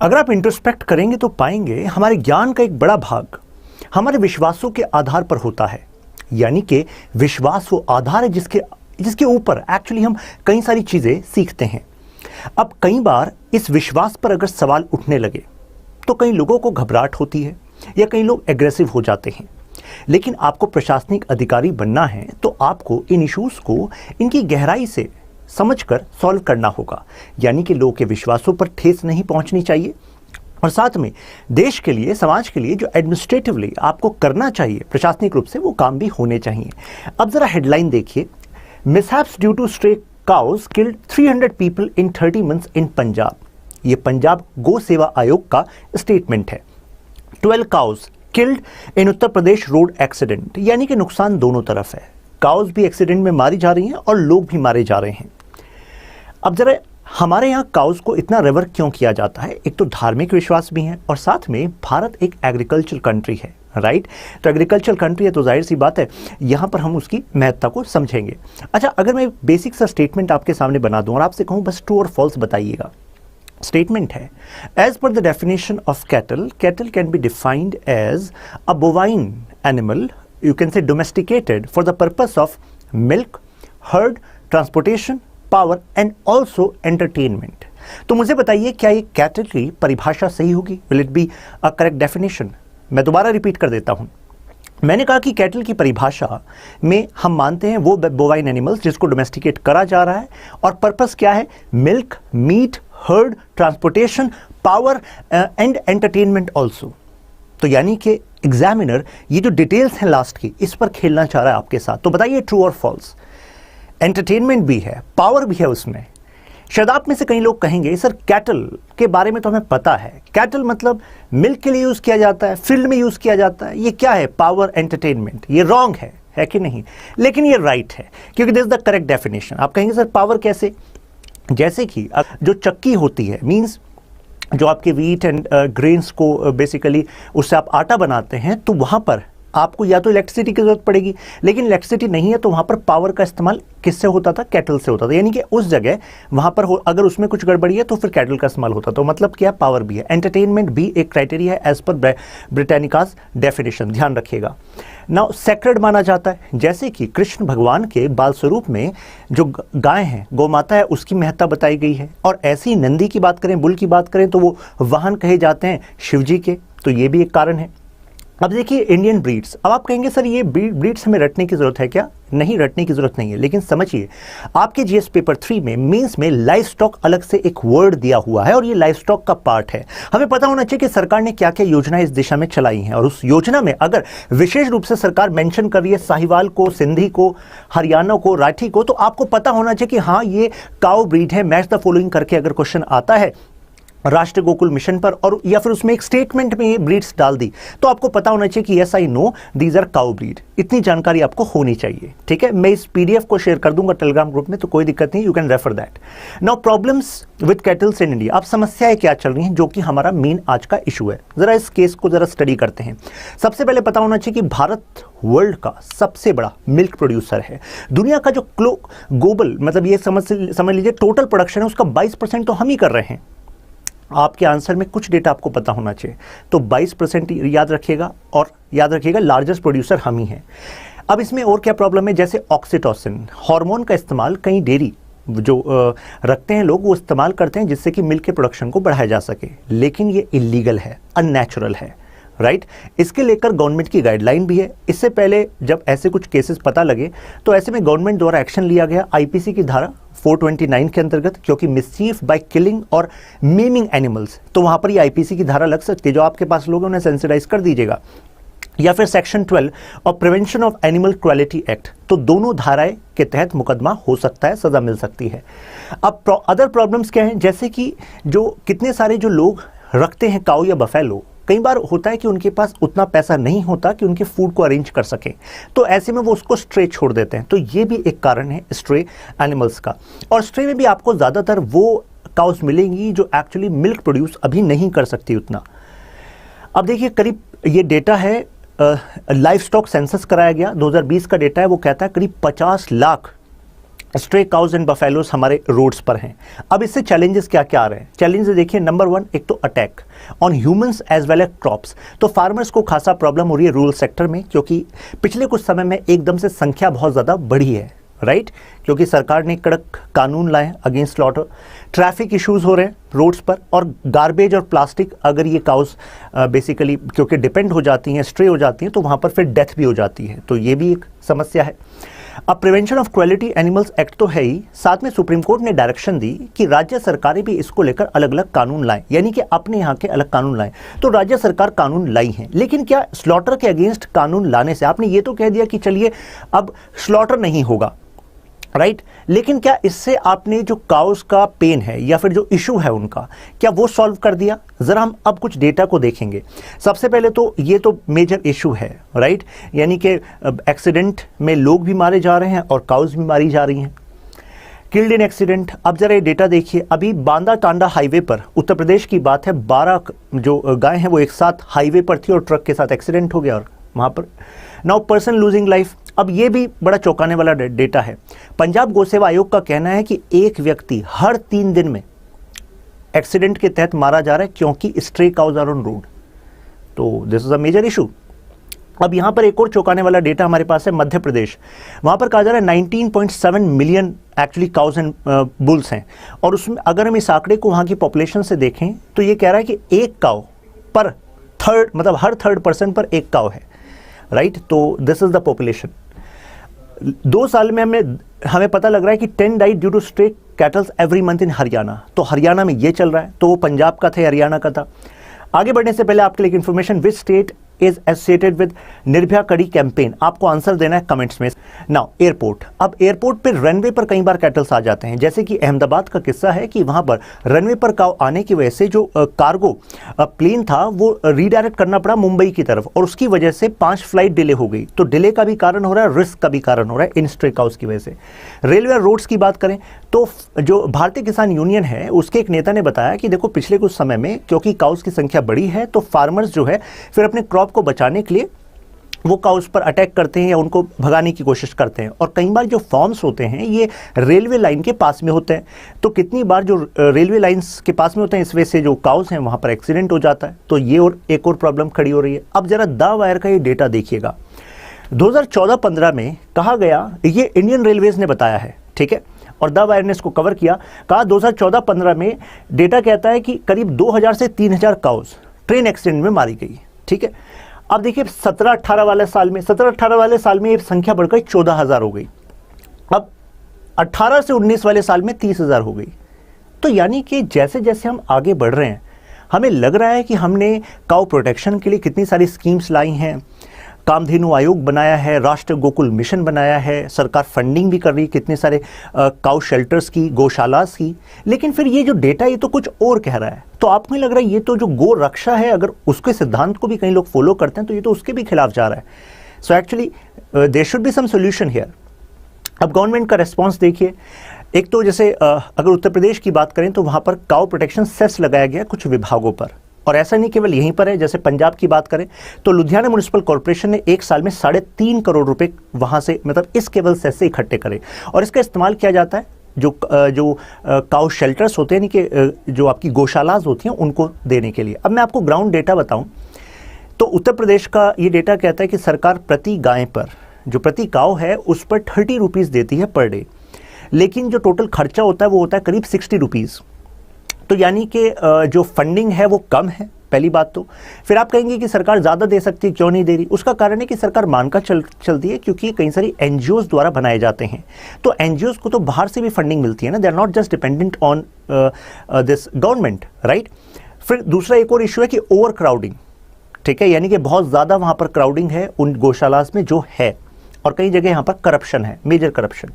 अगर आप इंट्रोस्पेक्ट करेंगे तो पाएंगे हमारे ज्ञान का एक बड़ा भाग हमारे विश्वासों के आधार पर होता है। यानी कि विश्वास वो आधार है जिसके ऊपर एक्चुअली हम कई सारी चीजें सीखते हैं। अब कई बार इस विश्वास पर अगर सवाल उठने लगे तो कई लोगों को घबराहट होती है या कई लोग एग्रेसिव हो जाते हैं। लेकिन आपको प्रशासनिक अधिकारी बनना है तो आपको इन इश्यूज को इनकी गहराई से समझकर सॉल्व करना होगा। यानी कि लोगों के विश्वासों पर ठेस नहीं पहुंचनी चाहिए और साथ में देश के लिए, समाज के लिए जो एडमिनिस्ट्रेटिवली आपको करना चाहिए प्रशासनिक रूप से, वो काम भी होने चाहिए। अब जरा हेडलाइन देखिए, mishaps due to stray cows killed 300 people in 30 months in Punjab. ये पंजाब गौ सेवा आयोग का स्टेटमेंट है। 12 cows killed in Uttar Pradesh road accident, यानी कि नुकसान दोनों तरफ है। काउज भी एक्सीडेंट में मारी जा रही हैं और लोग भी मारे जा रहे हैं। अब जरा हमारे यहाँ काउज को इतना रेवर क्यों किया जाता है? एक तो धार्मिक विश्वास भी है और साथ में भारत एक एग्रीकल्चर कंट्री है, राइट? तो एग्रीकल्चर कंट्री है तो जाहिर सी बात है यहाँ पर हम उसकी महत्ता को समझेंगे। अच्छा, अगर मैं बेसिक सा स्टेटमेंट आपके सामने बना दूं और आपसे कहूँ बस ट्रू और फॉल्स बताइएगा। स्टेटमेंट है, as per the definition of cattle, cattle can be defined as a bovine animal, you can say domesticated for the purpose of milk, herd, transportation, power and also entertainment. तो मुझे बताइए क्या ये cattle की परिभाषा सही होगी? Will it be a correct definition? मैं दोबारा रिपीट कर देता हूं। मैंने कहा कि कैटल की परिभाषा में हम मानते हैं वो बोवाइन एनिमल्स जिसको डोमेस्टिकेट करा जा रहा है और पर्पस क्या है? Milk, meat, herd, transportation, power and entertainment also. तो यानी कि एग्जामिनर ये जो डिटेल्स हैं लास्ट की, इस पर खेलना चाह रहा है आपके साथ। तो बताइए ट्रू और फॉल्स? एंटरटेनमेंट भी है, पावर भी है उसमें। शायद आप में से कई लोग कहेंगे सर कैटल के बारे में तो हमें पता है, कैटल मतलब मिल्क के लिए यूज किया जाता है, फील्ड में यूज किया जाता है, ये क्या है पावर एंटरटेनमेंट? ये रॉन्ग है कि नहीं? लेकिन ये राइट है क्योंकि this is the correct definition. आप कहेंगे सर पावर कैसे? जैसे कि जो चक्की होती है, मीन्स जो आपके व्हीट एंड ग्रेन्स को बेसिकली उससे आप आटा बनाते हैं, तो वहाँ पर आपको या तो इलेक्ट्रिसिटी की जरूरत पड़ेगी, लेकिन इलेक्ट्रिसिटी नहीं है तो वहाँ पर पावर का इस्तेमाल किससे होता था? कैटल से होता था। यानी कि उस जगह वहाँ पर अगर उसमें कुछ गड़बड़ी है तो फिर कैटल का इस्तेमाल होता। तो मतलब क्या? पावर भी है। एंटरटेनमेंट भी एक क्राइटेरिया है एज पर ब्रिटानिकाज डेफिनेशन, ध्यान रखिएगा। नाउ सेक्रेड माना जाता है, जैसे कि कृष्ण भगवान के बाल स्वरूप में जो गाय है, गौ माता है, उसकी महत्ता बताई गई है। और ऐसे ही नंदी की बात करें, बुल की बात करें तो वो वाहन कहे जाते हैं शिव जी के, तो ये भी एक कारण है। अब देखिए इंडियन ब्रीड्स। अब आप कहेंगे सर ये ब्रीड्स हमें रटने की जरूरत है क्या? नहीं, रटने की जरूरत नहीं है, लेकिन समझिए आपके जीएस पेपर 3 में मीन्स में लाइव स्टॉक अलग से एक वर्ड दिया हुआ है और ये लाइव स्टॉक का पार्ट है। हमें पता होना चाहिए कि सरकार ने क्या क्या योजनाएं इस दिशा में चलाई हैं और उस योजना में अगर विशेष रूप से सरकार मेंशन कर रही है साहिवाल को, सिंधी को, हरियाणा को, राठी को, तो आपको पता होना चाहिए कि हाँ ये काउ ब्रीड है। मैच द फॉलोइंग करके अगर क्वेश्चन आता है राष्ट्रीय गोकुल मिशन पर और या फिर उसमें एक स्टेटमेंट में ये ब्रीड्स डाल दी, तो आपको पता होना चाहिए कि yes I know these are cow breed. इतनी जानकारी आपको होनी चाहिए, ठीक है? मैं इस पीडीएफ को शेयर कर दूंगा टेलीग्राम ग्रुप में, तो कोई दिक्कत नहीं, you can refer that. Now problems with kettles in India. अब समस्याएं क्या चल रही हैं जो कि हमारा मेन आज का इशू है। जरा इस केस को जरा स्टडी करते हैं। सबसे पहले पता होना चाहिए कि भारत वर्ल्ड का सबसे बड़ा मिल्क प्रोड्यूसर है। दुनिया का जो ग्लोबल मतलब ये समझ लीजिए टोटल प्रोडक्शन है उसका 22% तो हम ही कर रहे हैं। आपके आंसर में कुछ डेटा आपको पता होना चाहिए, तो 22% याद रखिएगा और याद रखिएगा लार्जेस्ट प्रोड्यूसर हम ही हैं। अब इसमें और क्या प्रॉब्लम है? जैसे ऑक्सीटोसिन हार्मोन का इस्तेमाल कई डेयरी जो रखते हैं लोग वो इस्तेमाल करते हैं जिससे कि मिल्क के प्रोडक्शन को बढ़ाया जा सके, लेकिन ये इलीगल है, अननेचुरल है, राइट? इसके लेकर गवर्नमेंट की गाइडलाइन भी है। इससे पहले जब ऐसे कुछ केसेस पता लगे तो ऐसे में गवर्नमेंट द्वारा एक्शन लिया गया आईपीसी की धारा 429 के अंतर्गत, क्योंकि मिसचीफ बाय किलिंग और मेमिंग एनिमल्स, तो वहां पर ये आईपीसी की धारा लग सकती है। जो आपके पास लोग हैं उन्हें सेंसिटाइज कर दीजिएगा। या फिर सेक्शन 12 और prevention of animal quality act, तो दोनों धाराएं के तहत मुकदमा हो सकता है, सजा मिल सकती है। अब अदर प्रॉब्लम्स क्या हैं? जैसे कि जो कितने सारे जो लोग रखते हैं काऊ या बफेलो, कई बार होता है कि उनके पास उतना पैसा नहीं होता कि उनके फूड को अरेंज कर सकें, तो ऐसे में वो उसको स्ट्रे छोड़ देते हैं। तो ये भी एक कारण है स्ट्रे एनिमल्स का। और स्ट्रे में भी आपको ज़्यादातर वो काउस मिलेंगी जो एक्चुअली मिल्क प्रोड्यूस अभी नहीं कर सकती उतना। अब देखिए करीब ये डेटा है लाइव स्टॉक सेंसस कराया गया 2020 का डेटा है, वो कहता है करीब 50 lakh stray cause and buffaloes हमारे रोड्स पर हैं। अब इससे चैलेंजेस क्या क्या आ रहे हैं? चैलेंजेस देखिए, नंबर 1 एक तो attack on humans as well as crops. तो फार्मर्स को खासा प्रॉब्लम हो रही है रूरल सेक्टर में, क्योंकि पिछले कुछ समय में एकदम से संख्या बहुत ज़्यादा बढ़ी है, राइट? क्योंकि सरकार ने कड़क कानून लाए अगेंस्ट स्लॉटर, ट्रैफिक इश्यूज हो रहे हैं रोड्स पर, और गार्बेज और प्लास्टिक, अगर ये काउस बेसिकली क्योंकि डिपेंड हो जाती हैं, स्ट्रे हो जाती हैं, तो वहाँ पर फिर डेथ भी हो जाती है, तो ये भी एक समस्या है। अब prevention of cruelty animals act तो है ही, साथ में सुप्रीम कोर्ट ने डायरेक्शन दी कि राज्य सरकारें भी इसको लेकर अलग अलग कानून लाएं, यानी कि अपने यहाँ के अलग कानून लाएं। तो राज्य सरकार कानून लाई हैं, लेकिन क्या स्लॉटर के अगेंस्ट कानून लाने से आपने ये तो कह दिया कि चलिए अब स्लॉटर नहीं होगा, राइट? लेकिन क्या इससे आपने जो काउस का पेन है या फिर जो इशू है उनका, क्या वो सॉल्व कर दिया? जरा हम अब कुछ डेटा को देखेंगे। सबसे पहले तो ये तो मेजर इशू है, राइट? यानी कि एक्सीडेंट में लोग भी मारे जा रहे हैं और काउस भी मारी जा रही हैं, किल्ड इन एक्सीडेंट। अब जरा ये डेटा देखिए, अभी बांदा टांडा हाईवे पर, उत्तर प्रदेश की बात है, 12 जो गाय हैं वो एक साथ हाईवे पर थी और ट्रक के साथ एक्सीडेंट हो गया और वहाँ पर नाउ पर्सन लूजिंग लाइफ। अब ये भी बड़ा चौंकाने वाला डेटा है। पंजाब गौ सेवा आयोग का कहना है कि एक व्यक्ति हर 3 दिन में एक्सीडेंट के तहत मारा जा रहा है क्योंकि stray cows are on road. तो this is a major issue. अब यहाँ पर एक और चौंकाने वाला डेटा हमारे पास है मध्य प्रदेश। वहाँ पर कहा जा रहा है 19.7 million actually cause and bulls हैं, और उसमें अगर हम इस आंकड़े को वहाँ की पॉपुलेशन से देखें तो ये कह रहा है कि एक काउ पर थर्ड, मतलब हर थर्ड पर्सन पर एक काउ है, राइट? तो दिस इज द पॉपुलेशन। 2 साल में हमें पता लग रहा है कि 10 died due to stray cattles every month in Haryana. तो हरियाणा में ये चल रहा है, तो वो पंजाब का था, हरियाणा का था। आगे बढ़ने से पहले आपके लिए information, which state is associated with Nirbhaya कड़ी कैंपेन, आपको आंसर देना है कमेंट्स में। नाउ एयरपोर्ट, अब एयरपोर्ट पर रनवे पर कई बार कैटल्स आ जाते हैं, जैसे कि अहमदाबाद का किस्सा है कि वहां पर रनवे पर काव आने की वजह से जो कार्गो प्लेन था वो रीडायरेक्ट करना पड़ा मुंबई की तरफ, और उसकी वजह से 5 फ्लाइट डिले हो गई। तो डिले का भी कारण हो रहा है, रिस्क का भी कारण हो रहा है इन स्ट्रे काउस की वजह से। रेलवे रोड्स की बात करें तो जो भारतीय किसान यूनियन है उसके एक नेता ने बताया कि देखो पिछले कुछ समय में क्योंकि काउस की संख्या बढ़ी है, तो फार्मर्स जो है फिर अपने क्रॉप को बचाने के लिए वो काउस पर अटैक करते हैं या उनको भगाने की कोशिश करते हैं, और कई बार जो फॉर्म्स होते हैं ये रेलवे लाइन के पास में होते हैं। तो कितनी बार जो रेलवे लाइंस के पास में होते हैं इस वजह से जो काउस हैं वहाँ पर एक्सीडेंट हो जाता है। तो ये और एक और प्रॉब्लम खड़ी हो रही है। अब जरा द वायर का ये डेटा देखिएगा, 2014-15 में कहा गया, ये इंडियन रेलवेज ने बताया है, ठीक है, और द वायर ने इसको कवर किया, कहा 2014-15 में डेटा कहता है कि करीब 2000 से 3000 काउस ट्रेन एक्सीडेंट में मारी गई, ठीक है। अब देखिए 17-18 वाले साल में, 17-18 वाले साल में ये संख्या बढ़कर 14,000 हो गई। अब 18 से 19 वाले साल में 30,000 हो गई। तो यानी कि जैसे जैसे हम आगे बढ़ रहे हैं हमें लग रहा है कि हमने काउ प्रोटेक्शन के लिए कितनी सारी स्कीम्स लाई हैं, कामधेनु आयोग बनाया है, राष्ट्रीय गोकुल मिशन बनाया है, सरकार फंडिंग भी कर रही है कितने सारे काउ शेल्टर्स की, गौशालास की, लेकिन फिर ये जो डेटा ये तो कुछ और कह रहा है। तो आपको लग रहा है ये तो जो गो रक्षा है अगर उसके सिद्धांत को भी कई लोग फॉलो करते हैं तो ये तो उसके भी खिलाफ जा रहा है। So actually there should be some solution here. अब गवर्नमेंट का रेस्पॉन्स देखिए, एक तो जैसे अगर उत्तर प्रदेश की बात करें तो वहाँ पर काउ प्रोटेक्शन सेस लगाया गया कुछ विभागों पर, और ऐसा नहीं केवल यहीं पर है। जैसे पंजाब की बात करें तो लुधियाना म्युनिसिपल कॉर्पोरेशन ने एक साल में 3.5 करोड़ रुपए वहां से, मतलब इस केवल सेस से इकट्ठे करे, और इसका इस्तेमाल किया जाता है जो काउ शेल्टर्स होते हैं, यानी कि जो आपकी गौशालाज होती हैं उनको देने के लिए। अब मैं आपको ग्राउंड डेटा बताऊं तो उत्तर प्रदेश का ये डेटा कहता है कि सरकार प्रति गाय पर, जो प्रति काउ है उस पर 30 रुपीज़ देती है पर डे, लेकिन जो टोटल खर्चा होता है वो होता है करीब 60 रुपीज़। तो यानी कि जो फंडिंग है वो कम है, पहली बात तो। फिर आप कहेंगे कि सरकार ज़्यादा दे सकती है, क्यों नहीं दे रही? उसका कारण है कि सरकार मानकर चलती है क्योंकि कई सारी एनजीओज द्वारा बनाए जाते हैं, तो एनजीओज को तो बाहर से भी फंडिंग मिलती है ना, they are not just dependent on this government, right. फिर दूसरा एक और इशू है कि ओवर क्राउडिंग, ठीक है, यानी कि बहुत ज़्यादा वहाँ पर क्राउडिंग है उन गौशालास में जो है, और कई जगह यहाँ पर करप्शन है, मेजर करप्शन।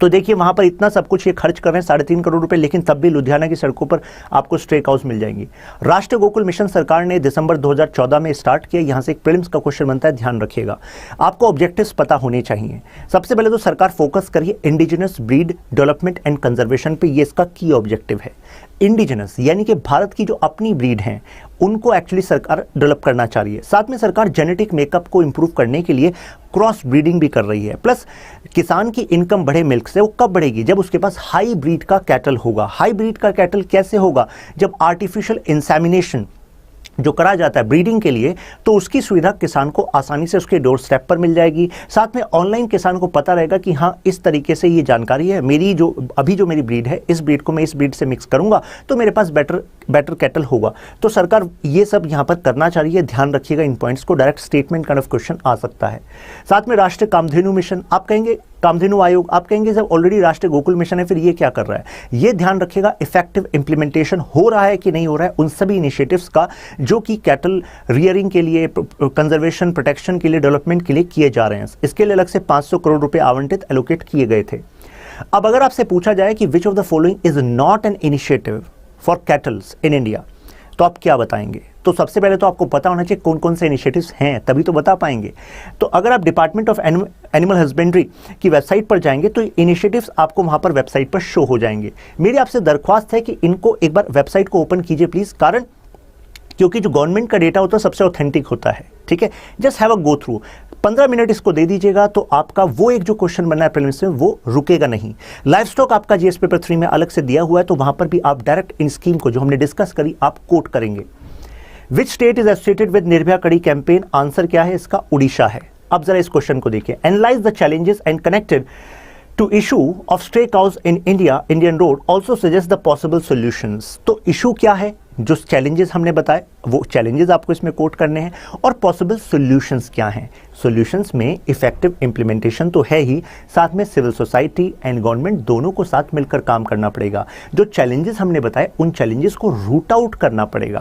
तो देखिए वहाँ पर इतना सब कुछ ये खर्च कर रहे हैं 3.5 करोड़ रुपए, लेकिन तब भी लुधियाना की सड़कों पर आपको स्ट्रे काउस मिल जाएंगी। राष्ट्रीय गोकुल मिशन सरकार ने दिसंबर 2014 में स्टार्ट किया। यहाँ से एक प्रीलिम्स का क्वेश्चन बनता है, ध्यान रखिएगा, आपको ऑब्जेक्टिव्स पता होने चाहिए। सबसे पहले तो सरकार फोकस करिए indigenous breed development and conservation पे, ये इसका की ऑब्जेक्टिव है। इंडिजिनस यानी कि भारत की जो अपनी ब्रीड हैं उनको एक्चुअली सरकार डेवलप करना चाहिए। साथ में सरकार जेनेटिक मेकअप को इंप्रूव करने के लिए क्रॉस ब्रीडिंग भी कर रही है। प्लस किसान की इनकम बढ़े मिल्क से, वो कब बढ़ेगी? जब उसके पास हाई ब्रीड का कैटल होगा। हाई ब्रीड का कैटल कैसे होगा? जब आर्टिफिशियल इंसेमिनेशन जो करा जाता है ब्रीडिंग के लिए, तो उसकी सुविधा किसान को आसानी से उसके डोर स्टेप पर मिल जाएगी। साथ में ऑनलाइन किसान को पता रहेगा कि हाँ, इस तरीके से ये जानकारी है, मेरी जो मेरी ब्रीड है, इस ब्रीड को मैं इस ब्रीड से मिक्स करूंगा तो मेरे पास बेटर कैटल होगा। तो सरकार ये सब यहाँ पर करना चाह रही है, ध्यान रखिएगा इन पॉइंट्स को। Direct statement kind of question आ सकता है। साथ में राष्ट्रीय कामधेनु मिशन, आप कहेंगे कामधेनु आयोग, आप कहेंगे जब ऑलरेडी राष्ट्रीय गोकुल मिशन है फिर ये क्या कर रहा है? ये ध्यान रखिएगा इफेक्टिव इंप्लीमेंटेशन हो रहा है कि नहीं हो रहा है उन सभी इनिशिएटिव्स का जो कि कैटल रियरिंग के लिए, कंजर्वेशन, प्रोटेक्शन के लिए, डेवलपमेंट के लिए किए जा रहे हैं। इसके लिए अलग से 500 करोड़ रुपए आवंटित एलोकेट किए गए थे। अब अगर आपसे पूछा जाए कि which of the following is not an initiative for kettles in India, तो आप क्या बताएंगे? तो सबसे पहले तो आपको पता होना चाहिए कौन कौन से इनिशिएटिव्स हैं, तभी तो बता पाएंगे। तो अगर आप डिपार्टमेंट ऑफ एनिमल हस्बेंड्री की वेबसाइट पर जाएंगे तो इनिशिएटिव्स आपको वहां पर वेबसाइट पर शो हो जाएंगे। मेरी आपसे दरख्वास्त है कि इनको एक बार वेबसाइट को ओपन कीजिए प्लीज, कारण क्योंकि जो गवर्नमेंट का डेटा होता है सबसे ऑथेंटिक होता है। ठीक है, just have a go through, 15 minute इसको दे दीजिएगा तो आपका वो एक जो क्वेश्चन बनना है प्रीलिम्स में वो रुकेगा नहीं। लाइव स्टॉक आपका जीएस पेपर 3 में अलग से दिया हुआ है, तो वहां पर भी आप डायरेक्ट इन स्कीम को जो हमने डिस्कस करी आप कोट करेंगे। Which state is associated with Nirbhaya कड़ी कैंपेन? आंसर क्या है इसका? उड़ीसा है। अब जरा इस क्वेश्चन को देखिए, analyse the challenges and connected to issue of stray cows in India, Indian road also suggest the possible solutions. तो इशू क्या है, जो चैलेंजेस हमने बताए वो चैलेंजेस आपको इसमें कोट करने हैं, और पॉसिबल सॉल्यूशंस क्या हैं। सॉल्यूशंस में इफेक्टिव इंप्लीमेंटेशन तो है ही, साथ में सिविल सोसाइटी एंड गवर्नमेंट दोनों को साथ मिलकर काम करना पड़ेगा। जो चैलेंजेस हमने बताए उन चैलेंजेस को रूट आउट करना पड़ेगा।